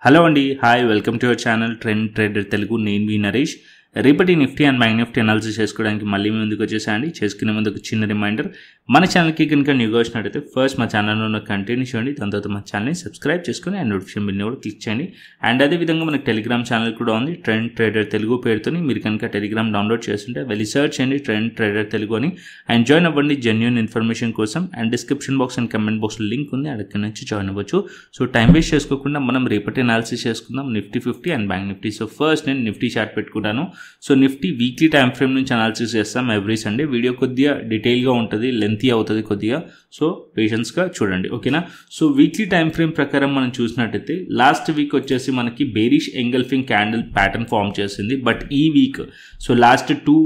Hello అండి, hi, welcome to your channel trend trader Telugu. నేను మీ నరేష్. రేపటి Nifty and bank Nifty analysis చేసుకోవడానికి మళ్ళీ మీ ముందుకు వచ్చేసాయండి. చేసుకునే ముందు ఒక చిన్న రిమైండర్, మన ఛానల్కి కనుక న్యూగా వచ్చినట్టయితే ఫస్ట్ మా ఛానల్లో ఉన్న కంటెంట్ చూడండి, దాని తర్వాత మా ఛానల్ని సబ్స్క్రైబ్ చేసుకుని అండ్ నోటిఫికేషన్ బిల్ని కూడా క్లిక్ చేయండి. అండ్ అదేవిధంగా మనకి టెలిగ్రామ్ ఛానల్ కూడా ఉంది, ట్రెండ్ ట్రేడర్ తెలుగు పేరుతో. మీరు కనుక టెలిగ్రామ్ డౌన్లోడ్ చేస్తుంటే వెళ్ళి సర్చ్ చేయండి ట్రెండ్ ట్రేడర్ తెలుగు అని, అండ్ జాయిన్ అవ్వండి జెన్యూన్ ఇన్ఫర్మేషన్ కోసం. And description box and comment బాక్స్లో లింక్ ఉంది, అక్కడి నుంచి జాయిన్ అవ్వచ్చు. సో టైం వేస్ట్ చేసుకోకుండా మనం రేపటి అనాలిసిస్ చేసుకుందాం Nifty 50 and bank Nifty. So first నేను నిఫ్టీ చార్ట్ పెట్టుకుంటాను. So Nifty weekly time frame నుంచి అనాలిసిస్ చేస్తాం ఎవ్రీ సండే. వీడియో కొద్దిగా డీటెయిల్గా ఉంటుంది, లెంతీ అవుతుంది కొద్దిగా, సో పేషెన్స్గా చూడండి, ఓకేనా. సో వీక్లీ టైం ఫ్రేమ్ ప్రకారం మనం చూసినట్టయితే లాస్ట్ వీక్ వచ్చేసి మనకి bearish engulfing candle pattern form చేసింది. బట్ ఈ వీక్, సో లాస్ట్ 2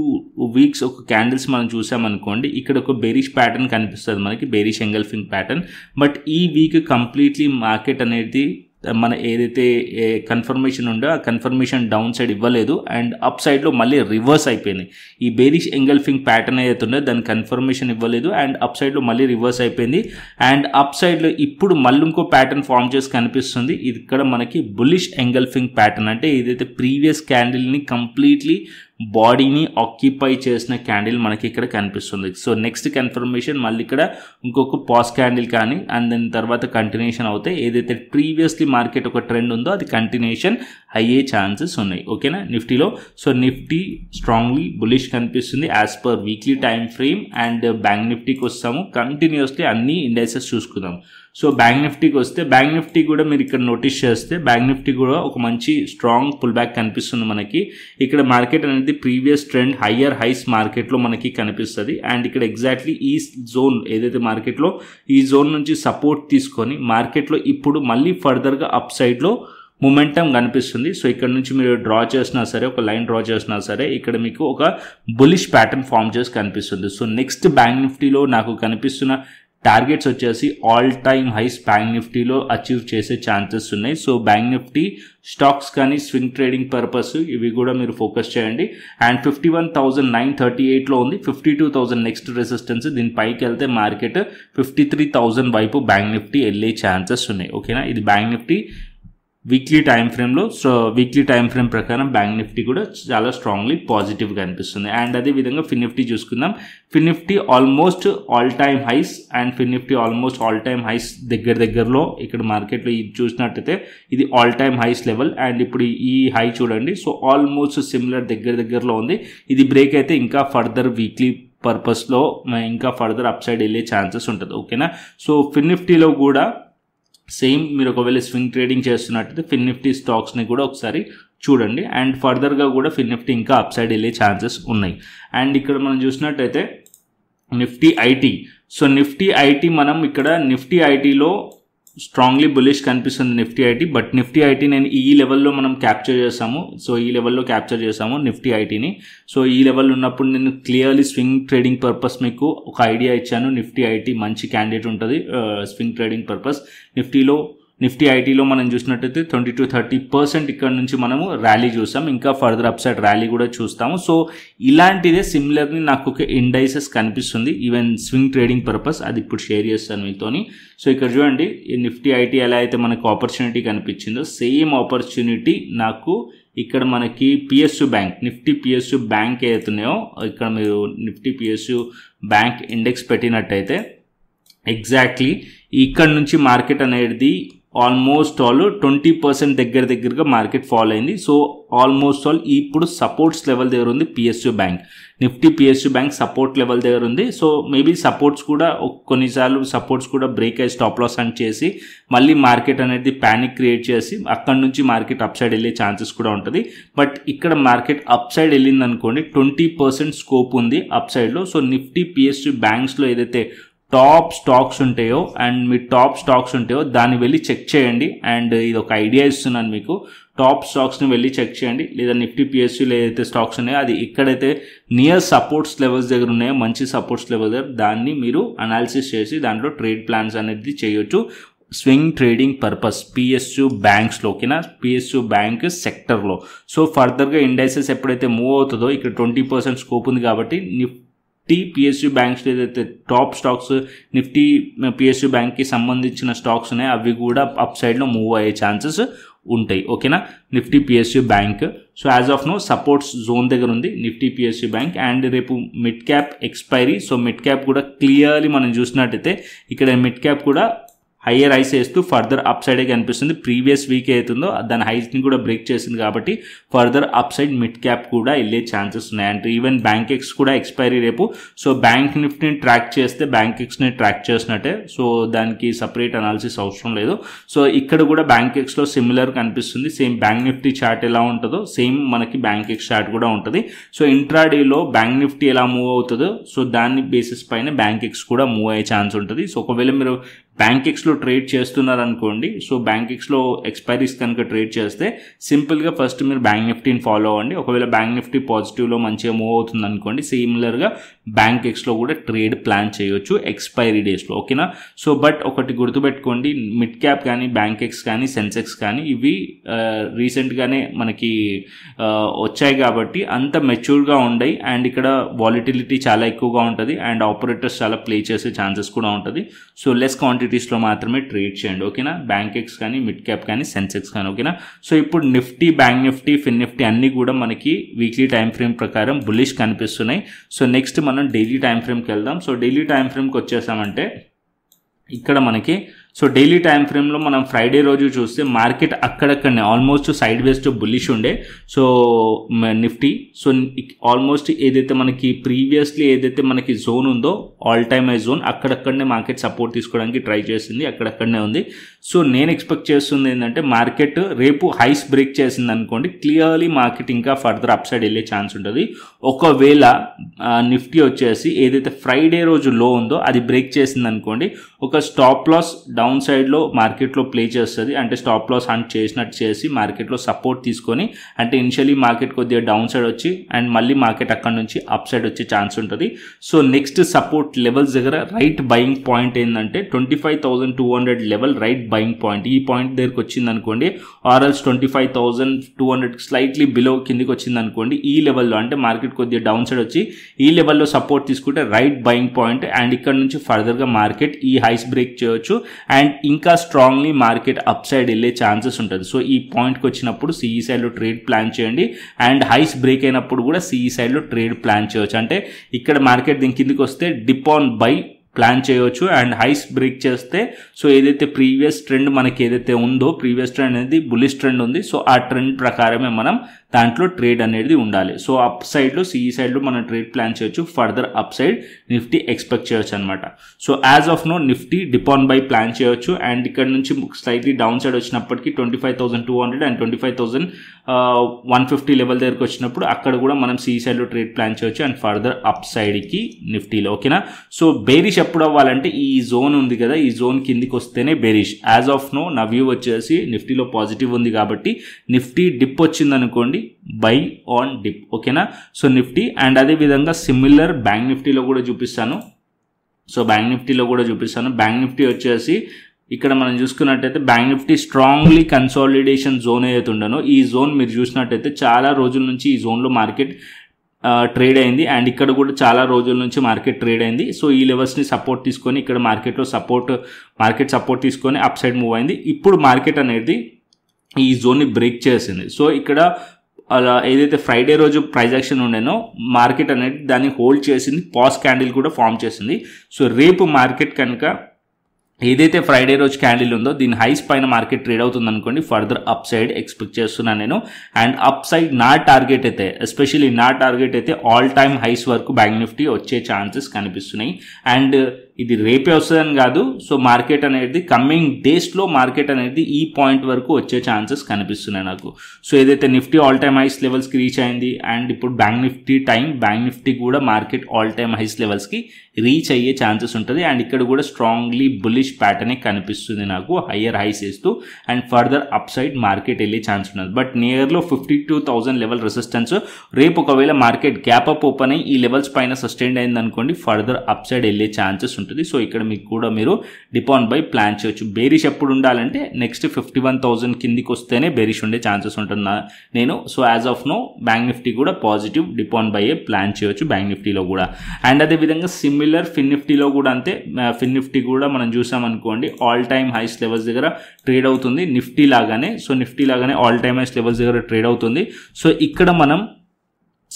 వీక్స్ ఒక క్యాండిల్స్ మనం చూసామనుకోండి, ఇక్కడ ఒక బేరిష్ ప్యాటర్న్ కనిపిస్తుంది మనకి, బేరిష్ ఎంగల్ఫింగ్ ప్యాటర్న్. బట్ ఈ వీక్ కంప్లీట్లీ మార్కెట్ అనేది మన ఏదైతే కన్ఫర్మేషన్ ఉందో ఆ కన్ఫర్మేషన్ డౌన్ సైడ్ ఇవ్వలేదు, అండ్ అప్ సైడ్లో మళ్ళీ రివర్స్ అయిపోయింది. ఈ బేరిష్ ఎంగల్ఫింగ్ ప్యాటర్న్ ఏదైతే ఉందో దాని కన్ఫర్మేషన్ ఇవ్వలేదు, అండ్ అప్ సైడ్లో మళ్ళీ రివర్స్ అయిపోయింది. అండ్ అప్ సైడ్లో ఇప్పుడు మళ్ళీ ఇంకో ప్యాటర్న్ ఫామ్ చేసి కనిపిస్తుంది. ఇక్కడ మనకి బుల్లిష్ ఎంగల్ఫింగ్ ప్యాటర్న్, అంటే ఏదైతే ప్రీవియస్ క్యాండిల్ని కంప్లీట్లీ బాడీని ఆక్యుపై చేసిన క్యాండిల్ మనకి ఇక్కడ కనిపిస్తుంది. సో నెక్స్ట్ కన్ఫర్మేషన్ మళ్ళీ ఇక్కడ ఇంకొక పాజ్ క్యాండిల్ కానీ, అండ్ దాని తర్వాత కంటిన్యూషన్ అవుతాయి. ఏదైతే ప్రీవియస్లీ మార్కెట్ ఒక ట్రెండ్ ఉందో అది కంటిన్యూషన్ అయ్యే ఛాన్సెస్ ఉన్నాయి, ఓకేనా నిఫ్టీలో. సో నిఫ్టీ స్ట్రాంగ్లీ బులిష్ కనిపిస్తుంది as per weekly time frame. And bank నిఫ్టీకి వస్తాము, కంటిన్యూస్లీ అన్ని ఇండెక్సెస్ చూసుకుందాం. సో బ్యాంక్ నిఫ్టీకి వస్తే, బ్యాంక్ నిఫ్టీ కూడా మీరు ఇక్కడ నోటీస్ చేస్తే బ్యాంక్ నిఫ్టీ కూడా ఒక మంచి స్ట్రాంగ్ పుల్ బ్యాక్ కనిపిస్తుంది మనకి. ఇక్కడ మార్కెట్ అనేది ప్రీవియస్ ట్రెండ్ హయ్యర్ హైస్ మార్కెట్లో మనకి కనిపిస్తుంది. అండ్ ఇక్కడ ఎగ్జాక్ట్లీ ఈ జోన్ ఏదైతే మార్కెట్లో ఈ జోన్ నుంచి సపోర్ట్ తీసుకొని మార్కెట్లో ఇప్పుడు మళ్ళీ ఫర్దర్గా అప్ సైడ్లో మొమెంటం కనిపిస్తుంది. సో ఇక్కడ నుంచి మీరు డ్రా చేసినా సరే, ఒక లైన్ డ్రా చేసినా సరే, ఇక్కడ మీకు ఒక బులిష్ ప్యాటర్న్ ఫామ్ చేసి కనిపిస్తుంది. సో నెక్స్ట్ బ్యాంక్ నిఫ్టీలో నాకు కనిపిస్తున్న టార్గెట్స్ వచ్చేసి ఆల్ టైమ్ హైస్ బ్యాంక్ నిఫ్టీలో అచీవ్ చేసే ఛాన్సెస్ ఉన్నాయి. సో బ్యాంక్ నిఫ్టీ స్టాక్స్ కానీ స్వింగ్ ట్రేడింగ్ పర్పస్ ఇవి కూడా మీరు ఫోకస్ చేయండి. అండ్ 51,938లో ఉంది, 52,000 నెక్స్ట్ రెసిస్టెన్స్. దీని పైకి వెళ్తే మార్కెట్ 53,000 వైపు బ్యాంక్ నిఫ్టీ వెళ్ళే ఛాన్సెస్ ఉన్నాయి, ఓకేనా. ఇది బ్యాంక్ నిఫ్టీ వీక్లీ టైం ఫ్రేమ్లో. సో వీక్లీ టైం ఫ్రేమ్ ప్రకారం బ్యాంక్ నిఫ్టీ కూడా చాలా స్ట్రాంగ్లీ పాజిటివ్గా అనిపిస్తుంది. అండ్ అదేవిధంగా ఫిన్ నిఫ్టీ చూసుకుందాం. Fin nifty almost all time highs, and fin nifty almost all time highs దగ్గరలో ఇక్కడ మార్కెట్లో ఇది చూసినట్టయితే ఇది all time highs level. And ఇప్పుడు ఈ హై చూడండి, సో ఆల్మోస్ట్ సిమిలర్ దగ్గరలో ఉంది. ఇది బ్రేక్ అయితే ఇంకా ఫర్దర్ వీక్లీ పర్పస్లో ఇంకా ఫర్దర్ అప్ సైడ్ వెళ్ళే ఛాన్సెస్ ఉంటుంది, ఓకేనా. సో ఫిన్ నిఫ్టీలో కూడా సేమ్, మీరు ఒకవేళ స్వింగ్ ట్రేడింగ్ చేస్తున్నట్టయితే ఫిన్ నిఫ్టీ స్టాక్స్ని కూడా ఒకసారి చూడండి. అండ్ ఫర్దర్గా కూడా ఫిన్ నిఫ్టీ ఇంకా అప్ సైడ్ వెళ్ళే ఛాన్సెస్ ఉన్నాయి. అండ్ ఇక్కడ మనం చూసినట్టయితే Nifty IT. So Nifty IT మనం ఇక్కడ నిఫ్టీ ఐటీలో స్ట్రాంగ్లీ బులిష్ కనిపిస్తుంది Nifty IT. But Nifty IT నేను ఈ లెవెల్లో మనం క్యాప్చర్ చేసాము. సో ఈ లెవెల్లో క్యాప్చర్ చేసాము నిఫ్టీ ఐటీని. సో ఈ లెవెల్ ఉన్నప్పుడు నేను క్లియర్లీ స్వింగ్ ట్రేడింగ్ పర్పస్ మీకు ఒక ఐడియా ఇచ్చాను. నిఫ్టీ ఐటీ మంచి క్యాండిడేట్ ఉంటుంది స్వింగ్ ట్రేడింగ్ పర్పస్. నిఫ్టీ ఐటీలో మనం చూసినట్టయితే 20-30% ఇక్కడ నుంచి మనము ర్యాలీ చూస్తాం, ఇంకా ఫర్దర్ అప్ సైడ్ ర్యాలీ కూడా చూస్తాము. సో ఇలాంటిదే సిమిలర్ని నాకు ఒక ఇండైసెస్ కనిపిస్తుంది ఈవెన్ స్వింగ్ ట్రేడింగ్ పర్పస్, అది ఇప్పుడు షేర్ చేస్తాను మీతోని. సో ఇక్కడ చూడండి, ఈ నిఫ్టీ ఐటీ ఎలా అయితే మనకు ఆపర్చునిటీ కనిపించిందో సేమ్ ఆపర్చునిటీ నాకు ఇక్కడ మనకి PSU bank, nifty PSU bank ఏదైతున్నాయో ఇక్కడ మీరు నిఫ్టీ పిఎస్యు బ్యాంక్ ఇండెక్స్ పెట్టినట్టయితే ఎగ్జాక్ట్లీ ఇక్కడ నుంచి మార్కెట్ అనేది ఆల్మోస్ట్ ఆల్ 20% దగ్గరగా మార్కెట్ ఫాలో అయింది. సో ఆల్మోస్ట్ ఆల్ ఇప్పుడు సపోర్ట్స్ లెవెల్ దగ్గర ఉంది PSU bank, nifty PSU bank support level దగ్గర ఉంది. సో మేబీ సపోర్ట్స్ కూడా కొన్నిసార్లు సపోర్ట్స్ కూడా బ్రేక్ అయ్యి స్టాప్ లాస్ అని చేసి మళ్ళీ మార్కెట్ అనేది ప్యానిక్ క్రియేట్ చేసి అక్కడ నుంచి మార్కెట్ అప్ సైడ్ వెళ్ళే ఛాన్సెస్ కూడా ఉంటుంది. బట్ ఇక్కడ మార్కెట్ అప్ సైడ్ వెళ్ళింది అనుకోండి, 20% స్కోప్ ఉంది అప్ సైడ్లో. సో నిఫ్టీ పిఎస్యు బ్యాంక్స్లో ఏదైతే టాప్ స్టాక్స్ ఉంటాయో అండ్ మీ టాప్ స్టాక్స్ ఉంటాయో దాన్ని వెళ్ళి చెక్ చేయండి. అండ్ ఇది ఒక ఐడియా ఇస్తున్నాను మీకు, టాప్ స్టాక్స్ని వెళ్ళి చెక్ చేయండి. లేదా నిఫ్టీ పిఎస్యూలో ఏదైతే స్టాక్స్ ఉన్నాయో అది ఎక్కడైతే నియర్ సపోర్ట్స్ లెవెల్స్ దగ్గర ఉన్నాయో, మంచి సపోర్ట్స్ లెవెల్ దగ్గర, దాన్ని మీరు అనాలిసిస్ చేసి దాంట్లో ట్రేడ్ ప్లాన్స్ అనేది చేయొచ్చు స్వింగ్ ట్రేడింగ్ పర్పస్ పిఎస్యు బ్యాంక్స్లో, ఓకేనా, పిఎస్యు బ్యాంక్ సెక్టర్లో. సో ఫర్దర్గా ఇండైసెస్ ఎప్పుడైతే మూవ్ అవుతుందో ఇక్కడ 20% స్కోప్ ఉంది కాబట్టి నిఫ్టీ పిఎస్యు బ్యాంక్స్ ఏదైతే టాప్ స్టాక్స్ నిఫ్టీ పిఎస్యు బ్యాంక్కి సంబంధించిన స్టాక్స్ ఉన్నాయో అవి కూడా అప్ సైడ్లో మూవ్ అయ్యే ఛాన్సెస్ ఉంటాయి. ఓకేనా, Nifty PSU bank. So as of now supports zone దగ్గర ఉంది నిఫ్టీ పిఎస్యూ బ్యాంక్. అండ్ రేపు mid cap expiry. So mid cap కూడా క్లియర్లీ మనం చూసినట్టయితే ఇక్కడ మిడ్ క్యాప్ కూడా హయ్యర్ హైస్ వేస్తూ ఫర్దర్ అప్ సైడే కనిపిస్తుంది. ప్రీవియస్ వీక్ అవుతుందో దాని హైస్ని కూడా బ్రేక్ చేసింది కాబట్టి further up side mid cap కూడా వెళ్ళే ఛాన్సెస్ ఉన్నాయి. అండ్ ఈవెన్ బ్యాంక్ ఎక్స్ కూడా ఎక్స్పైరీ రేపు. సో బ్యాంక్ నిఫ్టీని ట్రాక్ చేస్తే బ్యాంక్ ఎక్స్ని ట్రాక్ చేసినట్టే. సో దానికి సపరేట్ అనాలిసిస్ అవసరం లేదు. సో ఇక్కడ కూడా బ్యాంక్ ఎక్స్లో సిమిలర్ కనిపిస్తుంది. సేమ్ బ్యాంక్ నిఫ్టీ చార్ట్ ఎలా ఉంటుందో సేమ్ మనకి బ్యాంక్ ఎక్స్ చార్ట్ కూడా ఉంటుంది. సో ఇంట్రాడేలో బ్యాంక్ నిఫ్టీ ఎలా మూవ్ అవుతుందో సో దాని బేసిస్ పైన బ్యాంక్ ఎక్స్ కూడా మూవ్ అయ్యే ఛాన్స్ ఉంటుంది. సో ఒకవేళ మీరు బ్యాంక్ ఎక్స్లో ట్రేడ్ చేస్తున్నారు అనుకోండి, సో బ్యాంక్ ఎక్స్లో ఎక్స్పైరీస్ కనుక ట్రేడ్ చేస్తే సింపుల్గా ఫస్ట్ మీరు బ్యాంక్ నిఫ్టీని ఫాలో అవ్వండి. ఒకవేళ బ్యాంక్ నిఫ్టీ పాజిటివ్లో మంచిగా మూవ్ అవుతుంది అనుకోండి, సిమిలర్గా బ్యాంక్ ఎక్స్లో కూడా ట్రేడ్ ప్లాన్ చేయొచ్చు ఎక్స్పైరీ డేస్లో. ఓకేనా, సో బట్ ఒకటి గుర్తుపెట్టుకోండి, మిడ్ క్యాప్ కానీ బ్యాంక్ ఎక్స్ కానీ సెన్సెక్స్ కానీ ఇవి రీసెంట్గానే మనకి వచ్చాయి కాబట్టి అంత మెచ్యూర్గా ఉండయి. అండ్ ఇక్కడ వాలిటిలిటీ చాలా ఎక్కువగా ఉంటుంది అండ్ ఆపరేటర్స్ చాలా ప్లే చేసే ఛాన్సెస్ కూడా ఉంటుంది. సో లెస్ క్వాంటిటీస్లో మాత్రమే ట్రేడ్ చేయండి. ఓకేనా, బ్యాంక్ ఎక్స్ కానీ మిడ్ క్యాప్ కానీ సెన్సెక్స్ కానీ. ఓకేనా, సో ఇప్పుడు Nifty, bank Nifty, fin Nifty అన్నీ కూడా మనకి వీక్లీ టైం ఫ్రేమ్ ప్రకారం బుల్లిష్ కనిపిస్తున్నాయి. సో నెక్స్ట్ మనం డైలీ టైం ఫ్రేమ్కి వెళ్దాం. సో డైలీ టైం ఫ్రేమ్కి వచ్చేసామంటే ఇక్కడ మనకి సో డైలీ టైం ఫ్రేమ్లో మనం ఫ్రైడే రోజు చూస్తే మార్కెట్ అక్కడక్కడనే almost sideways to bullish ఉండే. సో నిఫ్టీ సో ఆల్మోస్ట్ ఏదైతే మనకి ప్రీవియస్లీ ఏదైతే మనకి జోన్ ఉందో ఆల్ టైమ్ హై జోన్ అక్కడక్కడనే మార్కెట్ సపోర్ట్ తీసుకోవడానికి ట్రై చేసింది, అక్కడక్కడనే ఉంది. సో నేను ఎక్స్పెక్ట్ చేస్తుంది ఏంటంటే మార్కెట్ రేపు హైస్ బ్రేక్ చేసింది అనుకోండి, క్లియర్లీ మార్కెట్ ఇంకా ఫర్దర్ అప్ సైడ్ వెళ్ళే ఛాన్స్ ఉంటుంది. ఒకవేళ నిఫ్టీ వచ్చేసి ఏదైతే ఫ్రైడే రోజు లో ఉందో అది బ్రేక్ చేసింది అనుకోండి, ఒక స్టాప్ లాస్ డౌన్ సైడ్లో మార్కెట్లో ప్లే చేస్తుంది. అంటే స్టాప్ లాస్ హంట్ చేసినట్టు చేసి మార్కెట్లో సపోర్ట్ తీసుకొని, అంటే ఇనిషియలీ మార్కెట్ కొద్దిగా డౌన్ సైడ్ వచ్చి అండ్ మళ్ళీ మార్కెట్ అక్కడ నుంచి అప్ సైడ్ వచ్చే ఛాన్స్ ఉంటుంది. సో నెక్స్ట్ సపోర్ట్ లెవెల్స్ దగ్గర రైట్ బయింగ్ పాయింట్ ఏంటంటే 25,200 లెవెల్ రైట్ బయింగ్ పాయింట్. ఈ పాయింట్ దగ్గరకు వచ్చింది అనుకోండి, ఆర్ఎల్స్ 25,200 స్లైట్లీ బిలో కిందికి వచ్చింది అనుకోండి, ఈ లెవెల్లో అంటే మార్కెట్ కొద్దిగా డౌన్ సైడ్ వచ్చి ఈ లెవెల్లో సపోర్ట్ తీసుకుంటే రైట్ బయింగ్ పాయింట్. అండ్ ఇక్కడ నుంచి ఫర్దర్గా మార్కెట్ ఈ హైస్ బ్రేక్ చేయొచ్చు అండ్ ఇంకా స్ట్రాంగ్లీ మార్కెట్ అప్ సైడ్ వెళ్ళే ఛాన్సెస్ ఉంటుంది. సో ఈ పాయింట్కి వచ్చినప్పుడు సిఈ సైడ్లో ట్రేడ్ ప్లాన్ చేయండి అండ్ హైస్ బ్రేక్ అయినప్పుడు కూడా సిఈ సైడ్లో ట్రేడ్ ప్లాన్ చేయొచ్చు. అంటే ఇక్కడ మార్కెట్ దీని కిందికి వస్తే డిప్ ఆన్ బై ప్లాన్ చేయవచ్చు అండ్ హైస్ బ్రేక్ చేస్తే సో ఏదైతే ప్రీవియస్ ట్రెండ్ మనకి ఏదైతే ఉందో ప్రీవియస్ ట్రెండ్ అనేది బుల్లిష్ ట్రెండ్ ఉంది. సో ఆ ట్రెండ్ ప్రకారమే మనం దాంట్లో ట్రేడ్ అనేది ఉండాలి. సో అప్ సైడ్లో సిఈ సైడ్లో మనం ట్రేడ్ ప్లాన్ చేయొచ్చు, further up side Nifty expect చేయొచ్చు అనమాట. So as of now Nifty dip on buy plan చేయొచ్చు అండ్ ఇక్కడ నుంచి స్లైట్లీ డౌన్ సైడ్ వచ్చినప్పటికీ 25,200 అండ్ 25,150 లెవెల్ దగ్గరకు వచ్చినప్పుడు అక్కడ కూడా మనం సిఈ సైడ్లో ట్రేడ్ ప్లాన్ చేయొచ్చు అండ్ ఫర్దర్ అప్ సైడ్కి నిఫ్టీలో. ఓకేనా, సో బేరిష్ ఎప్పుడు అవ్వాలంటే ఈ జోన్ ఉంది కదా, ఈ జోన్ కిందికి వస్తేనే బేరిష్. యాజ్ ఆఫ్ నో నా వ్యూ వచ్చేసి నిఫ్టీలో పాజిటివ్ ఉంది కాబట్టి నిఫ్టీ డిప్ వచ్చింది అనుకోండి, బై ఆన్ డిప్. ఓకేనా, సో నిఫ్టీ అండ్ అదేవిధంగా సిమిలర్ బ్యాంక్ నిఫ్టీలో కూడా చూపిస్తాను. సో బ్యాంక్ నిఫ్టీలో కూడా చూపిస్తాను. బ్యాంక్ నిఫ్టీ వచ్చేసి ఇక్కడ మనం చూసుకున్నట్టయితే bank Nifty strongly consolidation zone ఏదైతే ఉండనో ఈ జోన్ మీరు చూసినట్టయితే చాలా రోజుల నుంచి ఈ జోన్లో మార్కెట్ ట్రేడ్ అయింది అండ్ ఇక్కడ కూడా చాలా రోజుల నుంచి మార్కెట్ ట్రేడ్ అయింది. సో ఈ లెవెల్స్ని సపోర్ట్ తీసుకొని ఇక్కడ మార్కెట్లో మార్కెట్ సపోర్ట్ తీసుకొని అప్ సైడ్ మూవ్ అయింది. ఇప్పుడు మార్కెట్ అనేది ఈ జోన్ని బ్రేక్ చేసింది. సో ఇక్కడ అలా ఏదైతే ఫ్రైడే రోజు ప్రైస్ యాక్షన్ ఉండేనో మార్కెట్ అనేది దాన్ని హోల్డ్ చేసింది, పాజ్ క్యాండిల్ కూడా ఫామ్ చేసింది. సో రేపు మార్కెట్ కనుక ఏదైతే ఫ్రైడే రోజు క్యాండిల్ ఉందో దీని హైస్ పైన మార్కెట్ ట్రేడ్ అవుతుంది అనుకోండి, ఫర్దర్ అప్ సైడ్ ఎక్స్పెక్ట్ చేస్తున్నాను నేను. అండ్ అప్ సైడ్ నా టార్గెట్ అయితే ఎస్పెషల్లీ నా టార్గెట్ అయితే ఆల్ టైమ్ హైస్ వరకు బ్యాంక్ నిఫ్టీ వచ్చే ఛాన్సెస్ కనిపిస్తున్నాయి. అండ్ ఇది రేపే వస్తుందని కాదు, సో మార్కెట్ అనేది కమింగ్ డేస్లో మార్కెట్ అనేది ఈ పాయింట్ వరకు వచ్చే ఛాన్సెస్ కనిపిస్తున్నాయి నాకు. సో ఏదైతే నిఫ్టీ ఆల్ టైమ్ హైస్ లెవెల్స్కి రీచ్ అయింది అండ్ ఇప్పుడు బ్యాంక్ నిఫ్టీ కూడా మార్కెట్ ఆల్ టైమ్ హైస్ లెవెల్స్కి రీచ్ అయ్యే ఛాన్సెస్ ఉంటుంది. అండ్ ఇక్కడ కూడా స్ట్రాంగ్లీ బుల్లిష్ ప్యాటర్నే కనిపిస్తుంది నాకు, హయ్యర్ హైస్ వేస్తూ and further up side market వెళ్ళే ఛాన్స్ ఉన్నది. బట్ నియర్లో 52,000 లెవెల్ రెసిస్టెన్స్. రేపు ఒకవేళ మార్కెట్ గ్యాప్ అప్ ఓపెన్ అయ్యి ఈ లెవెల్స్ పైన సస్టైన్ అయింది అనుకోండి, ఫర్దర్ అప్ సైడ్ వెళ్ళే ఛాన్సెస్ ఉంటుంది. సో ఇక్కడ మీకు కూడా మీరు డిప్ ఆన్ బై ప్లాన్ చేయొచ్చు. బేరిష్ ఎప్పుడు ఉండాలంటే నెక్స్ట్ 51,000 కిందికి వస్తేనే బేరిష్ ఉండే ఛాన్సెస్ ఉంటుంది నేను. So as of now bank nifty కూడా positive dip on buy plan చేయొచ్చు బ్యాంక్ నిఫ్టీలో కూడా. అండ్ అదేవిధంగా సిమిలర్ ఫిన్ నిఫ్టీలో కూడా అంతే. ఫిన్ నిఫ్టీ కూడా మనం చూసాం చూసామనుకోండి ఆల్ టైమ్ హైస్ లెవెల్స్ దగ్గర ట్రేడ్ అవుతుంది నిఫ్టీ లాగానే. సో నిఫ్టీ లాగానే ఆల్ టైమ్ హైస్ లెవెల్స్ దగ్గర ట్రేడ్ అవుతుంది. సో ఇక్కడ మనం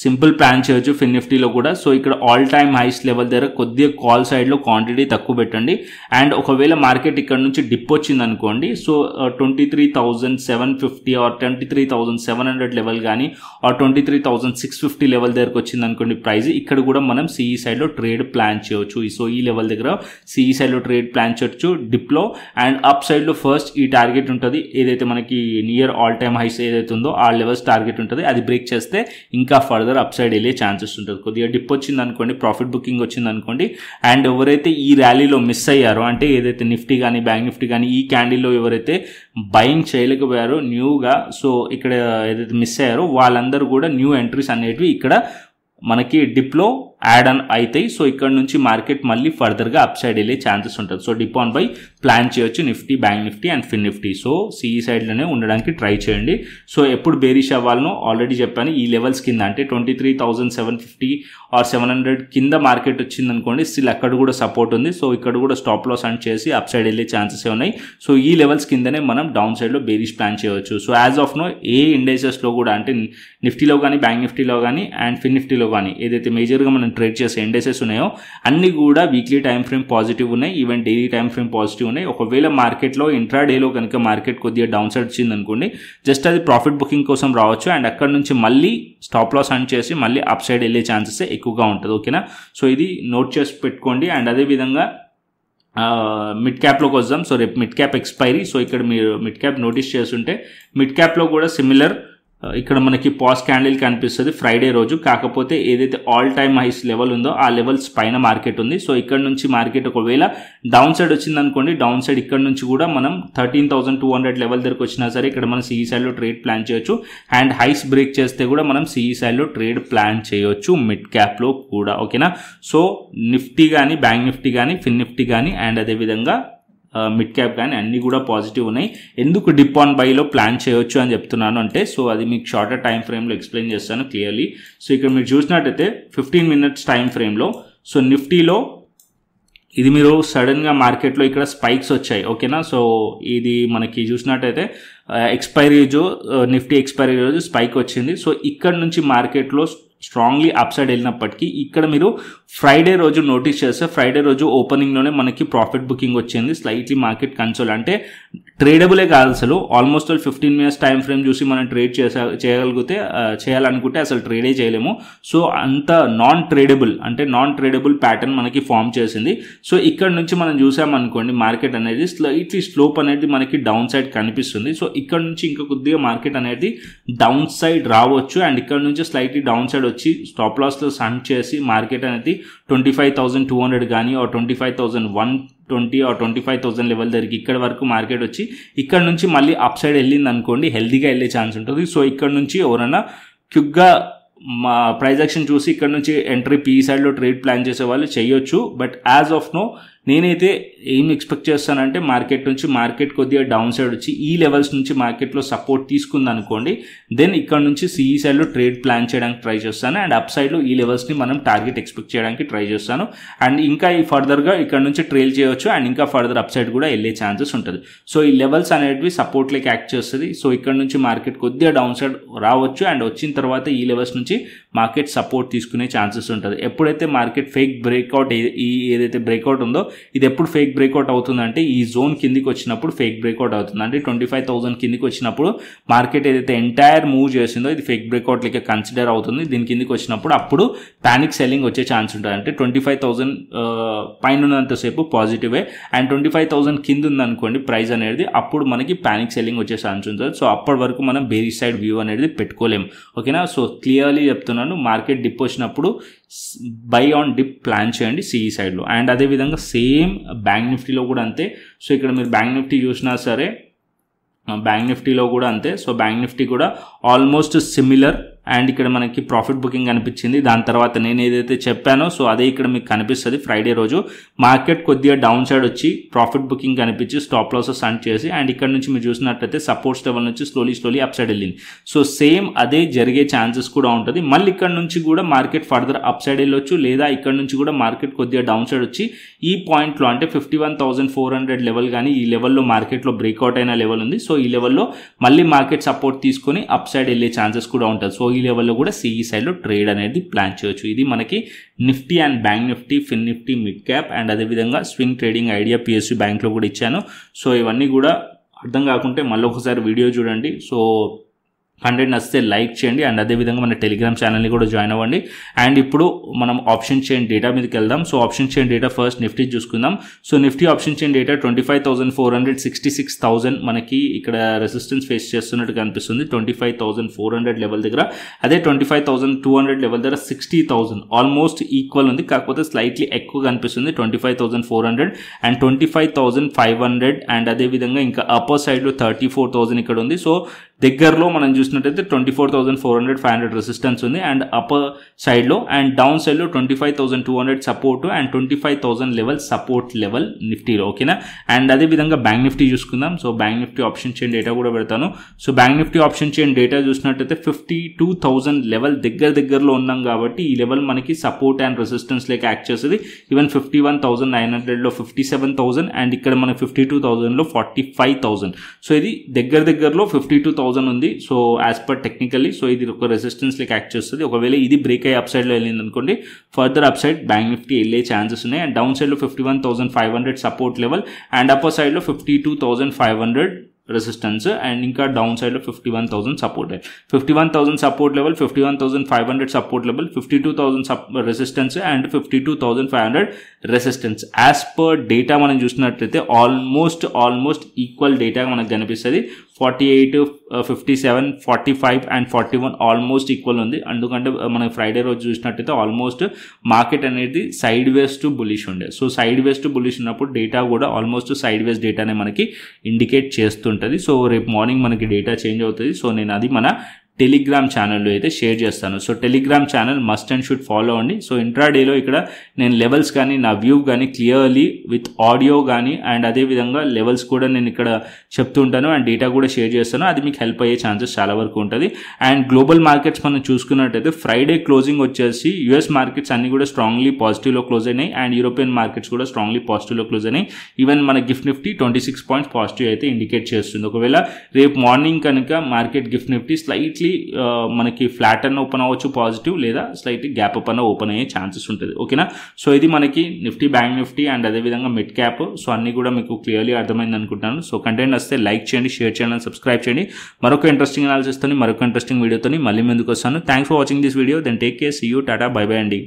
సింపుల్ ప్లాన్ చేయొచ్చు ఫిన్ నిఫ్టీలో కూడా. సో ఇక్కడ ఆల్ టైమ్ హైస్ లెవెల్ దగ్గర కొద్దిగా కాల్ సైడ్లో క్వాంటిటీ తక్కువ పెట్టండి. అండ్ ఒకవేళ మార్కెట్ ఇక్కడ నుంచి డిప్ వచ్చింది అనుకోండి, సో 23,750 ఆర్ 23,700 లెవెల్ కానీ ఆర్ 23,650 లెవెల్ దగ్గరకు వచ్చింది అనుకోండి ప్రైస్, ఇక్కడ కూడా మనం సిఈ సైడ్లో ట్రేడ్ ప్లాన్ చేయొచ్చు. సో ఈ లెవెల్ దగ్గర సిఈ సైడ్లో ట్రేడ్ ప్లాన్ చేయొచ్చు డిప్లో. అండ్ అప్ సైడ్లో ఫస్ట్ ఈ టార్గెట్ ఉంటుంది ఏదైతే మనకి నియర్ ఆల్ టైమ్ హైస్ ఏదైతే ఉందో ఆ లెవెల్స్ టార్గెట్ ఉంటుంది, అది బ్రేక్ చేస్తే ఇంకా ఫర్దర్ అప్ సైడ్ వెళ్ళే ఛాన్సెస్ ఉంటుంది. కొద్దిగా డిప్ వచ్చింది అనుకోండి, ప్రాఫిట్ బుకింగ్ వచ్చింది అనుకోండి, అండ్ ఎవరైతే ఈ ర్యాలీలో మిస్ అయ్యారో అంటే ఏదైతే నిఫ్టీ కానీ బ్యాంక్ నిఫ్టీ కానీ ఈ క్యాండిల్లో ఎవరైతే బయింగ్ చేయలేకపోయారో న్యూగా, సో ఇక్కడ ఏదైతే మిస్ అయ్యారో వాళ్ళందరూ కూడా న్యూ ఎంట్రీస్ అనేటివి ఇక్కడ మనకి డిప్లో యాడ్ ఆన్ అవుతాయి. సో ఇక్కడ నుంచి మార్కెట్ మళ్ళీ ఫర్దర్గా అప్ సైడ్ వెళ్ళే ఛాన్సెస్ ఉంటుంది. So dip on buy plan చేయొచ్చు nifty, bank nifty and fin nifty. So CE సైడ్లోనే ఉండడానికి ట్రై చేయండి. సో ఎప్పుడు బేరిష్ అవ్వాలనో ఆల్రెడీ చెప్పాను, ఈ లెవెల్స్ కింద అంటే 23,750 ఆర్ 700 కింద మార్కెట్ వచ్చింది అనుకోండి, స్టిల్ అక్కడ కూడా సపోర్ట్ ఉంది. సో ఇక్కడ కూడా స్టాప్ లాస్ అండ్ చేసి అప్ సైడ్ వెళ్ళే ఛాన్సెస్ ఉన్నాయి. సో ఈ లెవెల్స్ కిందనే మనం డౌన్ సైడ్లో బేరిష్ ప్లాన్ చేయవచ్చు. సో యాజ్ ఆఫ్ నో ఏ ఇండెక్సెస్లో కూడా అంటే నిఫ్టీలో కానీ బ్యాంక్ నిఫ్టీలో కానీ అండ్ ఫిన్ నిఫ్టీలో కానీ ఏదైతే మేజర్గా మనం ట్రేడ్ చేసే ఇండెక్సెస్ ఉన్నాయో అన్ని కూడా వీక్లీ టైం ఫ్రేమ్ పాజిటివ్ ఉన్నాయి, even daily time frame positive ఉన్నాయి. ఒకవేళ మార్కెట్లో ఇంట్రాడేలో కనుక మార్కెట్ కొద్దిగా డౌన్ సైడ్ వచ్చింది అనుకోండి, జస్ట్ అది ప్రాఫిట్ బుకింగ్ కోసం రావచ్చు అండ్ అక్కడ నుంచి మళ్ళీ స్టాప్ లాస్ అండ్ చేసి మళ్ళీ అప్ సైడ్ వెళ్ళే ఛాన్సెస్ ఎక్కువగా ఉంటుంది. ఓకేనా, సో ఇది నోట్ చేసి పెట్టుకోండి. అండ్ అదేవిధంగా మిడ్ క్యాప్లోకి వద్దాం. సో రేపు మిడ్ క్యాప్ ఎక్స్పైరీ. సో ఇక్కడ మీరు మిడ్ క్యాప్ నోటీస్ చేస్తుంటే మిడ్ క్యాప్లో కూడా సిమిలర్ ఇక్కడ మనకి పాజ్ క్యాండిల్ కనిపిస్తుంది ఫ్రైడే రోజు, కాకపోతే ఏదైతే ఆల్ టైమ్ హైస్ లెవెల్ ఉందో ఆ లెవెల్స్ పైన మార్కెట్ ఉంది. సో ఇక్కడ నుంచి మార్కెట్ ఒకవేళ డౌన్ సైడ్ వచ్చింది అనుకోండి, డౌన్ సైడ్ ఇక్కడ నుంచి కూడా మనం 13,200 లెవెల్ దగ్గరకు వచ్చినా సరే ఇక్కడ మనం సిఈ సైడ్లో ట్రేడ్ ప్లాన్ చేయొచ్చు. అండ్ హైస్ బ్రేక్ చేస్తే కూడా మనం సిఈ సైడ్లో ట్రేడ్ ప్లాన్ చేయొచ్చు మిడ్ క్యాప్లో కూడా. ఓకేనా, సో నిఫ్టీ కానీ బ్యాంక్ నిఫ్టీ కానీ ఫిన్ నిఫ్టీ కానీ అండ్ అదేవిధంగా మిడ్ క్యాప్ కానీ అన్నీ కూడా పాజిటివ్ ఉన్నాయి. ఎందుకు డిప్ ఆన్ బైలో ప్లాన్ చేయొచ్చు అని చెప్తున్నాను అంటే, సో అది మీకు షార్టర్ టైం ఫ్రేమ్లో ఎక్స్ప్లెయిన్ చేస్తాను క్లియర్లీ. సో ఇక్కడ మీరు చూసినట్టయితే 15 మినిట్స్ టైం ఫ్రేమ్లో సో నిఫ్టీలో ఇది మీరు సడన్గా మార్కెట్లో ఇక్కడ స్పైక్స్ వచ్చాయి. ఓకేనా, సో ఇది మనకి చూసినట్టయితే ఎక్స్పైరీ రోజు నిఫ్టీ ఎక్స్పైరీ రోజు స్పైక్ వచ్చింది. సో ఇక్కడ నుంచి మార్కెట్లో స్ట్రాంగ్లీ అప్ సైడ్ వెళ్ళినప్పటికీ ఇక్కడ మీరు ఫ్రైడే రోజు నోటీస్ చేస్తే ఫ్రైడే రోజు ఓపెనింగ్లోనే మనకి ప్రాఫిట్ బుకింగ్ వచ్చింది. స్లైట్లీ మార్కెట్ కన్సోల్ అంటే ట్రేడబులే కాదు అసలు, ఆల్మోస్ట్ 15 మినిట్స్ టైం ఫ్రేమ్ చూసి మనం ట్రేడ్ చేయాలనుకుంటే అసలు ట్రేడే చేయలేము. సో అంత నాన్ ట్రేడబుల్ ప్యాటర్న్ మనకి ఫామ్ చేసింది. సో ఇక్కడ నుంచి మనం చూసామనుకోండి మార్కెట్ అనేది స్లైట్లీ స్లోప్ అనేది మనకి డౌన్ సైడ్ కనిపిస్తుంది. సో ఇక్కడ నుంచి ఇంకా కొద్దిగా మార్కెట్ అనేది డౌన్ సైడ్ రావచ్చు అండ్ ఇక్కడ నుంచి స్లైట్లీ డౌన్ సైడ్ వచ్చి స్టాప్ లాస్లో సన్ చేసి మార్కెట్ అనేది 25,200 కానీ ఆర్ 25,120 ఆర్ 25,000 లెవెల్ దగ్గరికి ఇక్కడ వరకు మార్కెట్ వచ్చి ఇక్కడ నుంచి మళ్ళీ అప్ సైడ్ వెళ్ళింది అనుకోండి, హెల్తీగా వెళ్ళే ఛాన్స్ ఉంటుంది. సో ఇక్కడ నుంచి ఎవరైనా క్విక్గా మా ప్రైస్ యాక్షన్ చూసి ఇక్కడ నుంచి ఎంట్రీ పీ సైడ్లో ట్రేడ్ ప్లాన్ చేసే వాళ్ళు చేయొచ్చు. బట్ యాజ్ ఆఫ్ నో నేనైతే ఏం ఎక్స్పెక్ట్ చేస్తానంటే మార్కెట్ నుంచి మార్కెట్ కొద్దిగా డౌన్ సైడ్ వచ్చి ఈ లెవెల్స్ నుంచి మార్కెట్లో సపోర్ట్ తీసుకుంది అనుకోండి, దెన్ ఇక్కడ నుంచి సిఈ సైడ్లో ట్రేడ్ ప్లాన్ చేయడానికి ట్రై చేస్తాను అండ్ అప్ సైడ్లో ఈ లెవెల్స్ని మనం టార్గెట్ ఎక్స్పెక్ట్ చేయడానికి ట్రై చేస్తాను. అండ్ ఇంకా ఈ ఫర్దర్గా ఇక్కడ నుంచి ట్రేల్ చేయొచ్చు అండ్ ఇంకా ఫర్దర్ అప్ సైడ్ కూడా వెళ్ళే ఛాన్సెస్ ఉంటుంది. సో ఈ లెవెల్స్ అనేటివి సపోర్ట్ లైక్ యాక్ట్ చేస్తుంది. సో ఇక్కడ నుంచి మార్కెట్ కొద్దిగా డౌన్ సైడ్ రావచ్చు అండ్ వచ్చిన తర్వాత ఈ లెవెల్స్ నుంచి మార్కెట్ సపోర్ట్ తీసుకునే ఛాన్సెస్ ఉంటుంది. ఎప్పుడైతే మార్కెట్ ఫేక్ బ్రేక్అవుట్ ఏదైతే బ్రేక్అవుట్ ఉందో ఇది ఎప్పుడు ఫేక్ బ్రేక్అవుట్ అవుతుందంటే ఈ జోన్ కిందికి వచ్చినప్పుడు ఫేక్ బ్రేక్అవుట్ అవుతుంది. అంటే 25,000 కిందికి వచ్చినప్పుడు మార్కెట్ ఏదైతే ఎంటైర్ మూవ్ చేసిందో ఇది ఫేక్ బ్రేక్అవుట్ లెక్క కన్సిడర్ అవుతుంది. దీని కిందికి వచ్చినప్పుడు అప్పుడు పానిక్ సెల్లింగ్ వచ్చే ఛాన్స్ ఉంటుంది. అంటే 25,000 పైన ఉన్నంతసేపు పాజిటివే అండ్ 25,000 కింద ఉందనుకోండి ప్రైస్ అనేది, అప్పుడు మనకి పానిక్ సెల్లింగ్ వచ్చే ఛాన్స్ ఉంటుంది. సో అప్పటి వరకు మనం బేరిష్ సైడ్ వ్యూ అనేది పెట్టుకోలేము. ఓకేనా, సో క్లియర్లీ చెప్తున్నాను, మార్కెట్ డిప్ వచ్చినప్పుడు బై ఆన్ డిప్ ప్లాన్ చేయండి సిఈ సైడ్లో. అండ్ అదేవిధంగా సేమ్ బ్యాంక్ నిఫ్టీలో కూడా అంతే. సో ఇక్కడ మీరు బ్యాంక్ నిఫ్టీ చూసినా సరే బ్యాంక్ నిఫ్టీలో కూడా అంతే. సో బ్యాంక్ నిఫ్టీ కూడా ఆల్మోస్ట్ సిమిలర్ అండ్ ఇక్కడ మనకి ప్రాఫిట్ బుకింగ్ కనిపించింది. దాని తర్వాత నేను ఏదైతే చెప్పానో సో అదే ఇక్కడ మీకు కనిపిస్తుంది. ఫ్రైడే రోజు మార్కెట్ కొద్దిగా డౌన్ సైడ్ వచ్చి ప్రాఫిట్ బుకింగ్ కనిపించి స్టాప్ లాసెస్ అండ్ చేసి అండ్ ఇక్కడ నుంచి మీరు చూసినట్లయితే సపోర్ట్స్ లెవెల్ నుంచి స్లోలీ అప్ సైడ్ వెళ్ళింది. సో సేమ్ అదే జరిగే ఛాన్సెస్ కూడా ఉంటుంది. మళ్ళీ ఇక్కడ నుంచి కూడా మార్కెట్ ఫర్దర్ అప్ సైడ్ వెళ్ళొచ్చు, లేదా ఇక్కడ నుంచి కూడా మార్కెట్ కొద్దిగా డౌన్ సైడ్ వచ్చి ఈ పాయింట్లో అంటే 51,400 లెవెల్ కానీ ఈ లెవెల్లో మార్కెట్లో బ్రేక్అవుట్ అయిన లెవెల్ ఉంది. సో ఈ లెవెల్లో మళ్ళీ మార్కెట్ సపోర్ట్ తీసుకొని అప్ సైడ్ వెళ్ళే ఛాన్సెస్ కూడా ఉంటుంది. సో ఈ లెవెల్లో కూడా సిఈ సైడ్లో ట్రేడ్ అనేది ప్లాన్ చేయొచ్చు. ఇది మనకి Nifty and bank Nifty, fin Nifty, mid cap and అదేవిధంగా స్వింగ్ ట్రేడింగ్ ఐడియా పిఎస్యూ బ్యాంక్లో కూడా ఇచ్చాను. సో ఇవన్నీ కూడా అర్థం కాకుంటే మళ్ళీ ఒకసారి వీడియో చూడండి. సో కంటెంట్ నచ్చితే లైక్ చేయండి అండ్ అదేవిధంగా మన టెలిగ్రామ్ ఛానల్ని కూడా జాయిన్ అవ్వండి. అండ్ ఇప్పుడు మనం ఆప్షన్ చైన్ డేటా మీదకి వెళ్దాం. So option chain data first nifty చూసుకుందాం. So nifty option chain data 25,400, 66,000 మనకి ఇక్కడ రెసిస్టెన్స్ ఫేస్ చేస్తున్నట్టు కనిపిస్తుంది 25,400 లెవెల్ దగ్గర. అదే 25,200 లెవెల్ దగ్గర 60,000 ఆల్మోస్ట్ ఈక్వల్ ఉంది, కాకపోతే స్లైట్లీ ఎక్కువ కనిపిస్తుంది 25,400 అండ్ 25,500 అండ్ అదేవిధంగా ఇంకా అప్పర్ సైడ్లో 34,000 ఇక్కడ ఉంది. సో దగ్గరలో మనం చూసినట్టయితే 24,400, 500 రెసిస్టెన్స్ ఉంది అండ్ అప్పర్ సైడ్లో అండ్ డౌన్ సైడ్లో 25,200 support and 25,000 level support level నిఫ్టీలో. ఓకేనా. అండ్ అదేవిధంగా బ్యాంక్ నిఫ్టీ చూసుకుందాం. So bank Nifty option chain data కూడా పెడతాను. So bank Nifty option chain data చూసినట్టయితే 52,000 లెవెల్ దగ్గరలో ఉన్నాం కాబట్టి ఈ లెవెల్ మనకి సపోర్ట్ అండ్ రెసిస్టెన్స్ లేక యాక్ట్ చేస్తుంది. ఈవెన్ 51,900లో 57,000 అండ్ ఇక్కడ మన 52,000లో 45,000. సో ఇది దగ్గరలో 52,000 ఉంది. So as per technically so ఇది ఒక రెసిస్టెన్స్ లెక్క యాక్ట్ చేస్తుంది. ఒకవేళ ఇది బ్రేక్ అయ్యి అప్ సైడ్లో వెళ్ళింది అనుకోండి further up side bank Nifty వెళ్ళే ఛాన్సెస్ ఉన్నాయి. అండ్ డౌన్ సైడ్లో 51,500 సపోర్ట్ లెవెల్ అండ్ అప్పర్ సైడ్లో 52,500 రెసిస్టెన్స్ అండ్ ఇంకా డౌన్ సైడ్లో 51,000 support level, 51,000 support level, 51,500 support level, 52,000 resistance and 52,500 resistance. As per data మనం చూసినట్లయితే ఆల్మోస్ట్ ఈక్వల్ డేటా మనకు కనిపిస్తుంది. 48, 57, 45 అండ్ 41 ఆల్మోస్ట్ ఈక్వల్ ఉంది. ఎందుకంటే మనం ఫ్రైడే రోజు చూసినట్టయితే ఆల్మోస్ట్ మార్కెట్ అనేది సైడ్ వేస్ టు బులిష్ ఉండే. So side ways to bullish ఉన్నప్పుడు డేటా కూడా ఆల్మోస్ట్ సైడ్ వేస్ డేటానే మనకి ఇండికేట్ చేస్తుంటుంది. సో రేపు మార్నింగ్ మనకి డేటా చేంజ్ అవుతుంది. సో నేను అది మన టెలిగ్రామ్ ఛానల్లో అయితే షేర్ చేస్తాను. So Telegram channel must and should follow అండి. సో ఇంట్రాడేలో ఇక్కడ నేను లెవెల్స్ కానీ నా వ్యూ కానీ క్లియర్లీ విత్ ఆడియో కానీ అండ్ అదేవిధంగా లెవెల్స్ కూడా నేను ఇక్కడ చెప్తుంటాను అండ్ డేటా కూడా షేర్ చేస్తాను. అది మీకు హెల్ప్ అయ్యే ఛాన్సెస్ చాలా వరకు ఉంటుంది. అండ్ గ్లోబల్ మార్కెట్స్ మనం చూసుకున్నట్టయితే ఫ్రైడే క్లోజింగ్ వచ్చేసి యూఎస్ మార్కెట్స్ అన్ని కూడా స్ట్రాంగ్లీ పాజిటివ్లో క్లోజ్ అయినాయి అండ్ యూరోపియన్ మార్కెట్స్ కూడా స్ట్రాంగ్లీ పాజిటివ్లో క్లోజ్ అయినాయి. ఈవెన్ మన గిఫ్ట్ నిఫ్టీ 26 పాయింట్స్ పాజిటివ్ అయితే ఇండికేట్ చేస్తుంది. ఒకవేళ రేపు మార్నింగ్ కనుక మార్కెట్ గిఫ్ట్ నిఫ్టీ స్లైట్లీ మనకి ఫ్లాట్ అన్న ఓపెన్ అవ్వచ్చు పాజిటివ్, లేదా స్లైట్లీ గ్యాప్ అప్ అన్న ఓపెన్ అయ్యే ఛాన్సెస్ ఉంటుంది. ఓకేనా. సో ఇది మనకి నిఫ్టీ, బ్యాంక్ నిఫ్టీ అండ్ అదేవిధంగా మిడ్ క్యాప్. సో అన్ని కూడా మీకు క్లియర్లీ అర్థమైంది అనుకుంటున్నాను. సో కంటెంట్ వస్తే లైక్ చేయండి, షేర్ చేయండి, సబ్స్క్రైబ్ చేయండి. మరొక ఇంట్రెస్టింగ్ అనాలిసిస్ తోని మరొక ఇంట్రెస్టింగ్ వీడియోతో మళ్ళీ ముందుకు వస్తాను. Thanks for watching this video. Then take care, see you, tata, bye bye అండి.